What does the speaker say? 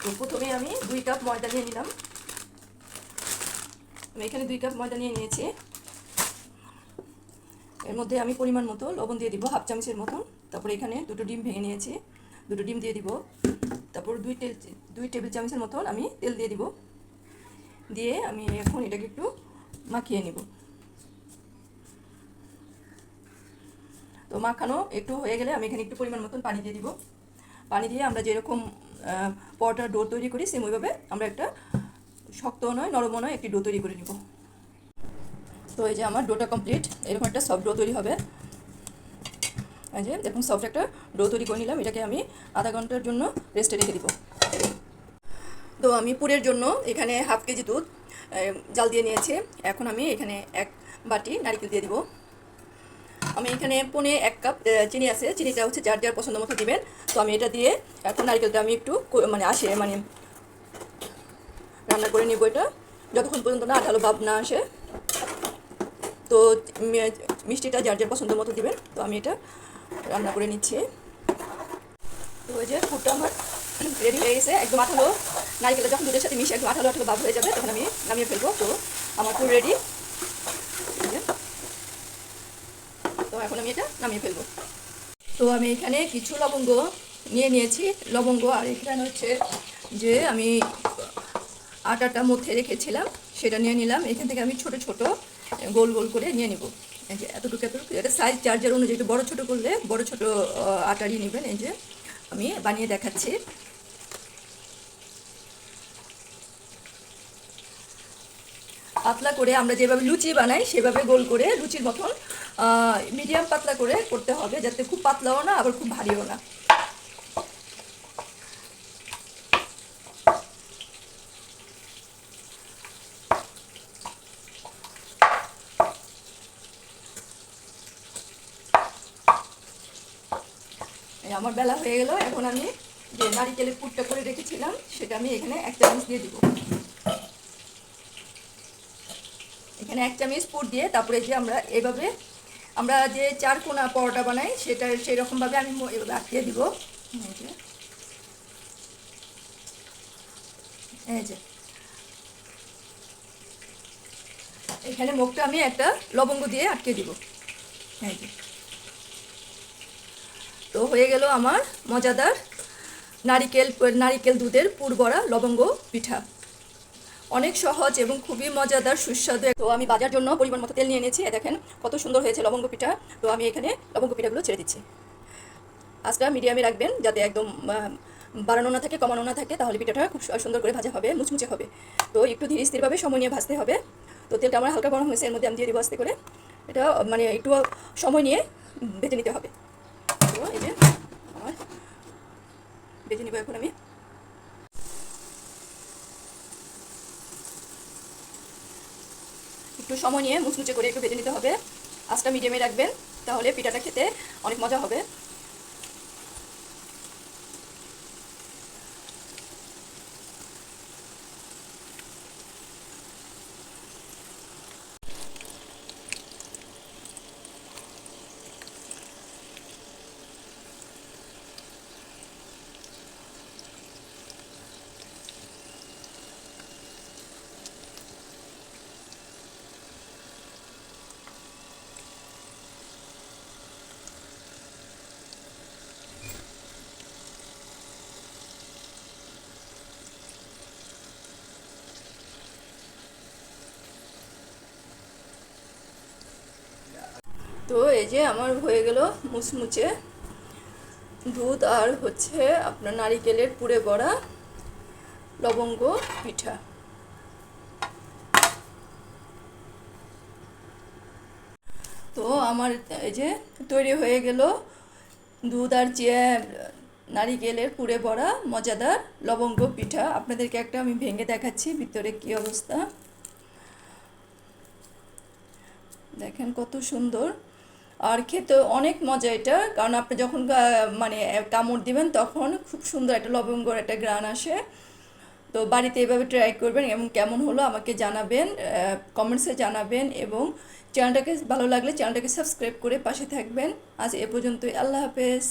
তো প্রথমে আমি 2 কাপ ময়দা নিয়ে নিলাম। আমি এখানে 2 কাপ ময়দা নিয়ে নিয়েছি। এর মধ্যে আমি পরিমাণ মতো লবণ দিয়ে দিব, হাফ চামচের মতন। তারপর এখানে 2টো ডিম ভেঙে নিয়েছি, 2টো ডিম দিয়ে দিব। তারপর 2 টেবিল চামচের মতন আমি তেল দিয়ে দিব। দিয়ে আমি এখন এটাকে একটু মাখিয়ে নিব। তো মাখানো একটু হয়ে গেলে আমি এখানে একটু পরিমাণ মতন পানি দিয়ে দিব। পানি দিয়ে আমরা যেরকম পরোটার ডো তৈরি করি সেম ওইভাবে আমরা একটা শক্ত নয় নরম নয় একটি ডো তৈরি করে নিব। তো এই যে আমার ডোটা কমপ্লিট, এরকম একটা সফট ডো তৈরি হবে। এই যে দেখুন সফট একটা ডো তৈরি করে নিলাম। এটাকে আমি আধা ঘন্টার জন্য রেস্টে রেখে দিব। তো আমি পুরের জন্য এখানে হাফ কেজি দুধ জাল দিয়ে নিয়েছি। এখন আমি এখানে 1 বাটি নারকেল দিয়ে দিব। আমি এখানে 1 কাপ চিনি আছে, চিনিটা হচ্ছে যার যার পছন্দ মতো দিবেন। তো আমি এটা দিয়ে এখন নারকেলটা আমি একটু রান্না করে নিব। এটা যতক্ষণ পর্যন্ত না আঠালো ভাব না আসে। তো মিষ্টিটা যার যার পছন্দ মতো দিবেন। তো আমি এটা রান্না করে নিচ্ছি। তো ওই যে পুরটা আমার রেডি হয়ে গেছে, একদম আঠালো। নারকেলটা যখন দুধের সাথে মিশে একদম আঠালো আঠালো ভাব হয়ে যাবে তখন আমি নামিয়ে ফেলবো। তো আমার পুর রেডি। তো এখন আমি এটা নামিয়ে ফেলবো। তো আমি এখানে কিছু লবঙ্গ নিয়ে নিয়েছি। লবঙ্গ আর এখানে হচ্ছে যে আমি আটাটা মধ্যে রেখেছিলাম সেটা নিয়ে নিলাম। এখান থেকে আমি ছোট ছোট গোল গোল করে নিয়ে নিব। এই যে এতটুকু এটা সাইজ চার্জার অনুযায়ী একটু বড় ছোট করলে বড় ছোট আটারই নেবেন। এই যে আমি বানিয়ে দেখাচ্ছি। পাতলা করে আমরা যেভাবে লুচি বানাই সেভাবে গোল করে লুচির মতন মিডিয়াম পাতলা করে করতে হবে, যাতে খুব পাতলাও না আবার খুব ভারীও না। আমার বেলা হয়ে গেল। এখন আমি যে নারিকেলের পুরটা করে রেখেছিলাম সেটা আমি এখানে 1 চামচ দিয়ে দিব। এখানে 1 চামচ পুর দিয়ে তারপরে যে আমরা এভাবে আমরা যে 4 কোনা পরোটা বানাই সেটা সেই রকমভাবে আমি এভাবে আটকে দিব। এই যে এখানে মুখটা আমি একটা লবঙ্গ দিয়ে আটকে দিব। এই যে তো হয়ে গেল আমার মজাদার নারিকেল দুধের পুর ভরা লবঙ্গ পিঠা। অনেক সহজ এবং খুবই মজাদার সুস্বাদু। তো আমি বাজার জন্য পরিমাণ মতো তেল নিয়ে নিয়েছি। দেখেন কত সুন্দর হয়েছে লবঙ্গ পিঠা। তো আমি এখানে লবঙ্গ পিঠাগুলো ছেড়ে দিচ্ছি। আঁচটা মিডিয়ামে রাখবেন যাতে একদম বাড়ানো না থাকে কমানো না থাকে, তাহলে পিঠাটা খুব সুন্দর করে ভাজা হবে, মুচমুচে হবে। তো একটু ধীরে স্থিরভাবে সময় নিয়ে ভাজতে হবে। তো তেলটা আমার হালকা গরম হয়েছে, এর মধ্যে আমি দিয়ে দিব আস্তে করে। এটা একটু সময় নিয়ে ভেজে নিতে হবে। তো এই যে আমার ভেজে নিব এখন আমি। একটু সময় নিয়ে মুচমুচে করে একটু ভেজে নিতে হবে। আঁচটা মিডিয়ামে রাখবেন, তাহলে পিঠাটা খেতে অনেক মজা হবে। তো এই যে আমার হয়ে গেল মুচমুচে দুধ আর হচ্ছে আপনার নারিকেলের পুরে ভরা লবঙ্গ পিঠা। তো আমার এই যে তৈরি হয়ে গেল দুধ আর নারিকেলের পুরে ভরা মজাদার লবঙ্গ পিঠা। আপনাদেরকে একটা আমি ভেঙে দেখাচ্ছি ভিতরে কি অবস্থা। দেখেন কত সুন্দর, আর খেতে অনেক মজা এটা। কারণ আপনি যখন কামড় দিবেন তখন খুব সুন্দর একটা লবঙ্গর একটা ঘ্রাণ আসে। তো বাড়িতে এভাবে ট্রাই করবেন এবং কেমন হলো আমাকে জানাবেন, কমেন্টসে জানাবেন। এবং চ্যানেলটাকে ভালো লাগলে চ্যানেলটাকে সাবস্ক্রাইব করে পাশে থাকবেন। আজ এ পর্যন্তই, আল্লাহ হাফেজ।